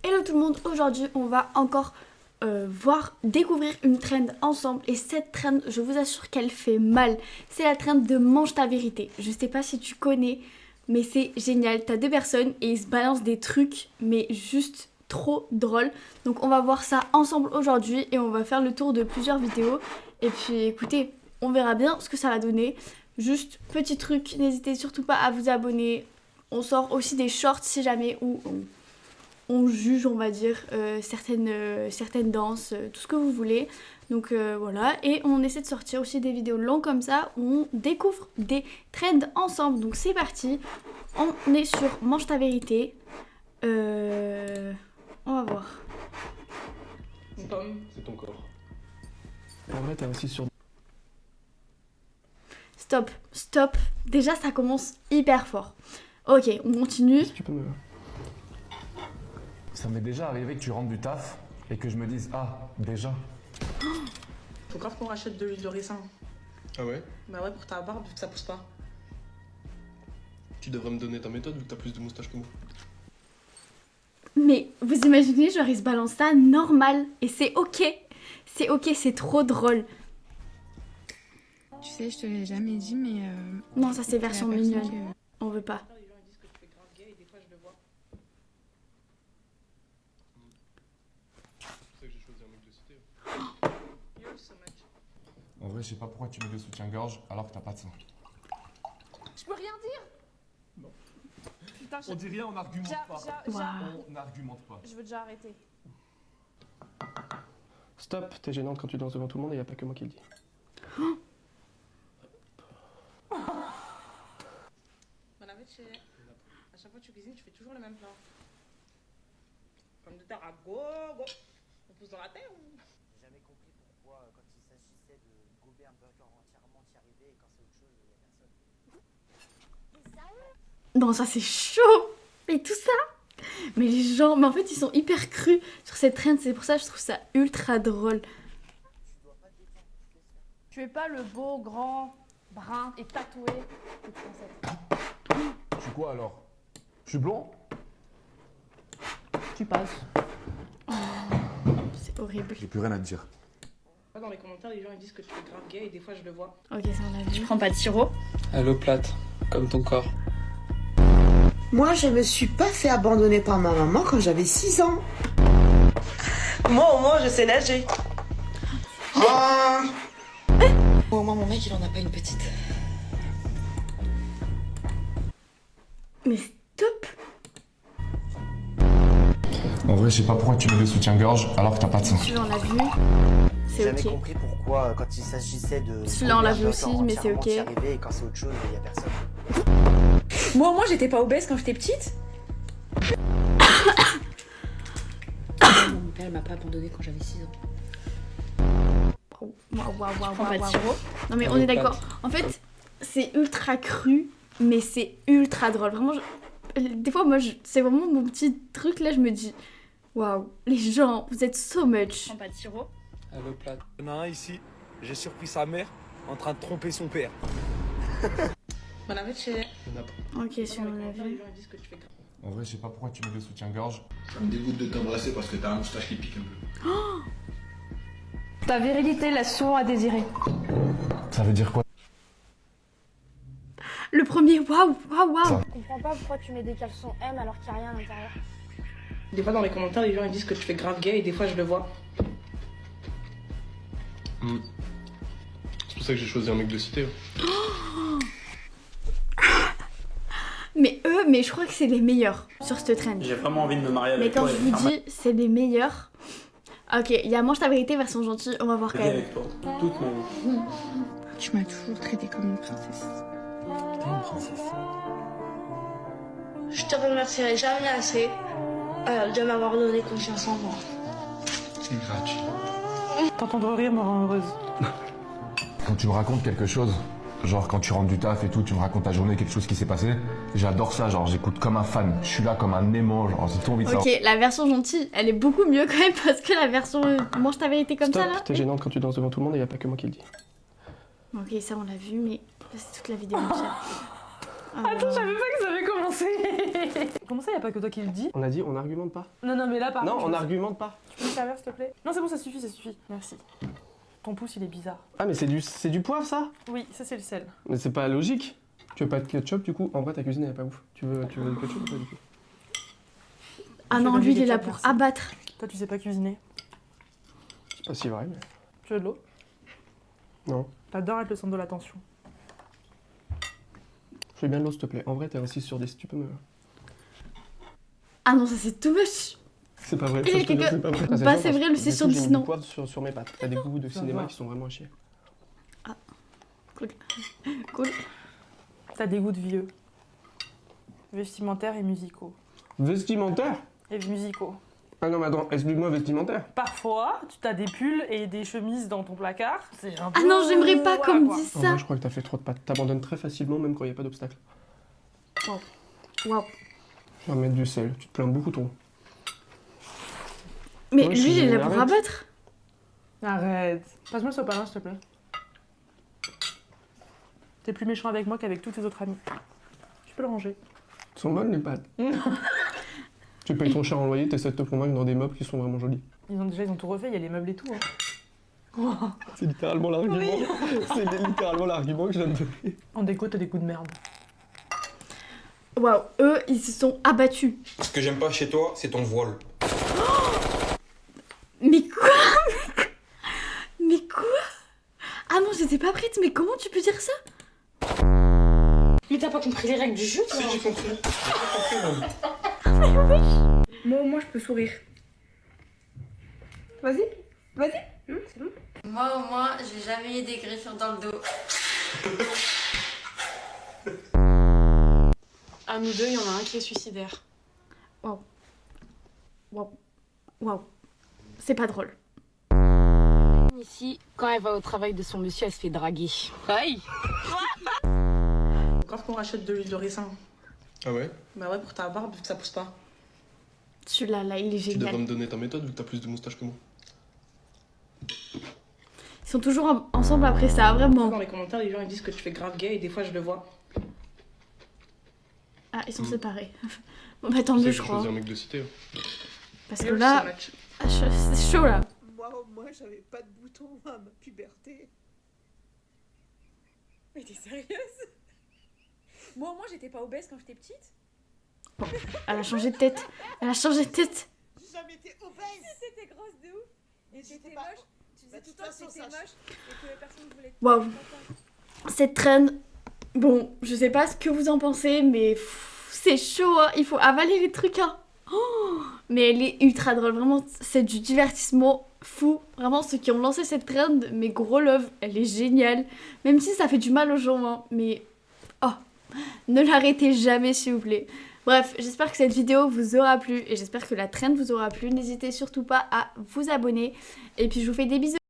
Hello tout le monde, aujourd'hui on va encore découvrir une trend ensemble. Et cette trend, je vous assure qu'elle fait mal. C'est la trend de mange ta vérité. Je sais pas si tu connais, mais c'est génial. T'as deux personnes et ils se balancent des trucs, mais juste trop drôle. Donc on va voir ça ensemble aujourd'hui et on va faire le tour de plusieurs vidéos. Et puis écoutez, on verra bien ce que ça va donner. Juste petit truc, n'hésitez surtout pas à vous abonner. On sort aussi des shorts si jamais où on juge, on va dire, certaines danses, tout ce que vous voulez. Donc voilà, et on essaie de sortir aussi des vidéos longues comme ça où on découvre des trends ensemble. Donc c'est parti, on est sur Mange ta vérité. On va voir. C'est ton corps. En vrai, t'as aussi sur... Stop. Déjà, ça commence hyper fort. Ok, on continue. Si tu peux me... Ça m'est déjà arrivé que tu rentres du taf et que je me dise ah déjà. Faut grave qu'on rachète de l'huile de ricin. Ah ouais? Bah ouais, pour ta barbe, vu que ça pousse pas. Tu devrais me donner ta méthode vu que t'as plus de moustache que moi. Mais vous imaginez, genre il se balance ça normal et c'est ok. C'est ok, c'est trop drôle. Tu sais, je te l'ai jamais dit, mais... Non, ça c'est version la personne mignonne. On veut pas. Les gens ils disent que tu fais grave gay et des fois je le vois. C'est pour ça que j'ai choisi un mec de cité. Yo, so much. En vrai, je sais pas pourquoi tu mets le soutien-gorge alors que t'as pas de sein. Je peux rien dire. Putain, On dit rien, on n'argumente pas. Waouh. On n'argumente pas. Je veux déjà arrêter. Stop, t'es gênante quand tu danses devant tout le monde et y a pas que moi qui le dis. Bon, la vête, à chaque fois que tu cuisines, tu fais toujours le même plat. Comme de terre à go. On pousse dans la terre ou... J'ai jamais compris pourquoi, quand il s'agissait de gober un burger entièrement, t'y arrivais et quand c'est autre chose, il y a personne. Non, ça c'est chaud. Et tout ça. Mais les gens, mais en fait ils sont hyper crus sur cette trend. C'est pour ça que je trouve ça ultra drôle. Tu es pas le beau, grand, brun et tatoué que tu pensais être. Je suis quoi alors? Je suis blond? Tu passes. C'est horrible. J'ai plus rien à te dire. Dans les commentaires, les gens ils disent que tu fais grave gay et des fois je le vois. Ok, ça on a vu. Prends pas de sirop. À l'eau plate, comme ton corps. Moi, je me suis pas fait abandonner par ma maman quand j'avais 6 ans. Moi au moins je sais nager. Au moins, mon mec, il en a pas une petite. Mais stop. En vrai, je sais pas pourquoi tu mets le soutien-gorge alors que t'as pas de sein. Celui-là on l'a vu. J'ai C'est jamais ok. compris pourquoi, quand il s'agissait de... Celui-là, on l'a vu gober un aussi, burger mais c'est entièrement, ok. t'y arrivais et quand c'est autre chose, il y a personne. Moi au moins j'étais pas obèse quand j'étais petite. Mon père m'a pas abandonné quand j'avais 6 ans. Waouh. Prends pas de sirop. Non mais on est d'accord. En fait, c'est ultra cru, mais c'est ultra drôle. Vraiment, des fois, moi, c'est vraiment mon petit truc là. Je me dis, waouh, les gens, vous êtes so much. Prends pas de sirop. À l'eau plate. Il y en a un ici, j'ai surpris sa mère en train de tromper son père. Bon, la vête, Il y en a pas. Ok, celui-là on l'a les vu. gens ils disent que tu fais grave. En vrai, je sais pas pourquoi tu mets le soutien-gorge. Ça me dégoûte de t'embrasser parce que t'as un moustache qui pique un peu. Ta virilité laisse souvent à désirer. Ça veut dire quoi? Le premier, waouh. Ça. Je comprends pas pourquoi tu mets des caleçons M alors qu'il n'y a rien à l'intérieur. Des fois dans les commentaires, les gens ils disent que tu fais grave gay et des fois je le vois. C'est pour ça que j'ai choisi un mec de cité. Mais je crois que c'est les meilleurs sur cette trend. J'ai vraiment envie de me marier Mais avec quand toi je vous dis, c'est les meilleurs. Ok, il y a Mange ta vérité version gentille. On va voir quand même. avec toi toute ma vie. Tu m'as toujours traité comme une princesse. Je te remercierai jamais assez de m'avoir donné confiance en moi. C'est gratuit. T'entendre rire me rend heureuse. Quand tu me racontes quelque chose, genre quand tu rentres du taf et tout, tu me racontes ta journée, quelque chose qui s'est passé, j'adore ça, genre j'écoute comme un fan, je suis là comme un aimant, genre j'ai trop envie de savoir. Ok, la version gentille, elle est beaucoup mieux quand même parce que la version Mange ta vérité comme Stop, ça là. t'es gênante quand tu danses devant tout le monde et y a pas que moi qui le dis. Ok, ça on l'a vu, mais c'est toute la vidéo entière. Attends, je savais pas que ça avait commencé. Comment ça, y a pas que toi qui le dis? On a dit on n'argumente pas. Non, mais là, par Non, contre, on n'argumente pas. Tu peux me servir, s'il te plaît? Non, c'est bon, ça suffit, ça suffit. Merci. Ton pouce, il est bizarre. Ah, mais c'est du poivre, ça? Oui, ça, c'est le sel. Mais c'est pas logique. Tu veux pas de ketchup, du coup? En vrai, ta cuisine, elle est pas ouf. Tu veux du ketchup ou pas du coup? Ah non, lui, il est là pour abattre. Toi, tu sais pas cuisiner. C'est pas si vrai, mais... Tu veux de l'eau? Non. T'adores être le centre de l'attention. Je veux bien de l'eau, s'il te plaît. En vrai, t'es un 6 sur 10. Tu peux me... Ah non, ça c'est too much. C'est pas vrai, Il ça, y a je te jure, quelqu'un- c'est pas vrai. Bah, c'est vrai, le 6 sur 10, non. J'ai du poivre sur mes pâtes. T'as des goûts de cinéma qui sont vraiment à chier. Cool. Cool. T'as des goûts de vieux. Vestimentaires et musicaux. Vestimentaire? Et musicaux. Ah non, mais attends, explique-moi vestimentaire. Parfois, tu as des pulls et des chemises dans ton placard. C'est un peu... Ah non, j'aimerais pas Voilà, qu'on me quoi. dise En ça. vrai, je crois que t'as fait trop de pâtes. T'abandonnes très facilement, même quand il n'y a pas d'obstacle. Waouh. Je vais mettre du sel. Tu te plains beaucoup trop. Mais Ouais, lui, il est là pour arrête. abattre. Arrête. Passe-moi le sopalin, s'il te plaît. T'es plus méchant avec moi qu'avec tous tes autres amis. Tu peux le ranger. Elles sont bonnes, les pâtes. Tu payes ton cher en loyer, t'essaies de te convaincre dans des meubles qui sont vraiment jolis. Ils ont tout refait, il y a les meubles et tout. Hein. C'est littéralement l'argument. C'est littéralement l'argument que je viens de donner. En déco, t'as des coups de merde. Waouh, eux, ils se sont abattus. Ce que j'aime pas chez toi, c'est ton voile. Mais quoi? Mais quoi? Ah non, j'étais pas prête, mais comment tu peux dire ça? Mais t'as pas compris les règles du jeu, toi? Si, j'ai compris. Moi, au moins, je peux sourire. Vas-y. C'est bon. Moi, au moins, j'ai jamais eu des griffures dans le dos. À nous deux, il y en a un qui est suicidaire. Waouh. Waouh. Waouh. C'est pas drôle. Ici, quand elle va au travail de son monsieur, elle se fait draguer. Aïe! Grave qu'on rachète de l'huile de ricin. Ah ouais? Bah ouais, pour ta barbe, vu que ça pousse pas. Celui-là, là, il est Tu devrais génial. me donner ta méthode vu que t'as plus de moustache que moi. Ils sont toujours ensemble après ça, vraiment. Dans les commentaires, les gens ils disent que tu fais grave gay et des fois je le vois. Ah, ils sont séparés. Bon, bah tant Tu sais mieux, que je j'ai crois. choisi un mec de cité. Hein. Parce que là, ah, c'est chaud là. Moi, j'avais pas de bouton à ma puberté. Mais t'es sérieuse? Moi, au moins, j'étais pas obèse quand j'étais petite. Elle a changé de tête. Elle a changé de tête. J'ai jamais été obèse. T'étais grosse de ouf. Et t'étais pas- moche. Tu disais Bah, tout de le temps toute que façon, t'étais ça- moche et que personne ne voulait te Waouh. faire. Cette traîne, bon, je sais pas ce que vous en pensez, mais c'est chaud, hein. Il faut avaler les trucs, hein. Oh, mais elle est ultra drôle, vraiment, c'est du divertissement fou. Vraiment, ceux qui ont lancé cette trend, mais gros love, elle est géniale. Même si ça fait du mal aux gens, hein, mais oh, ne l'arrêtez jamais, s'il vous plaît. Bref, j'espère que cette vidéo vous aura plu et j'espère que la trend vous aura plu. N'hésitez surtout pas à vous abonner. Et puis, je vous fais des bisous.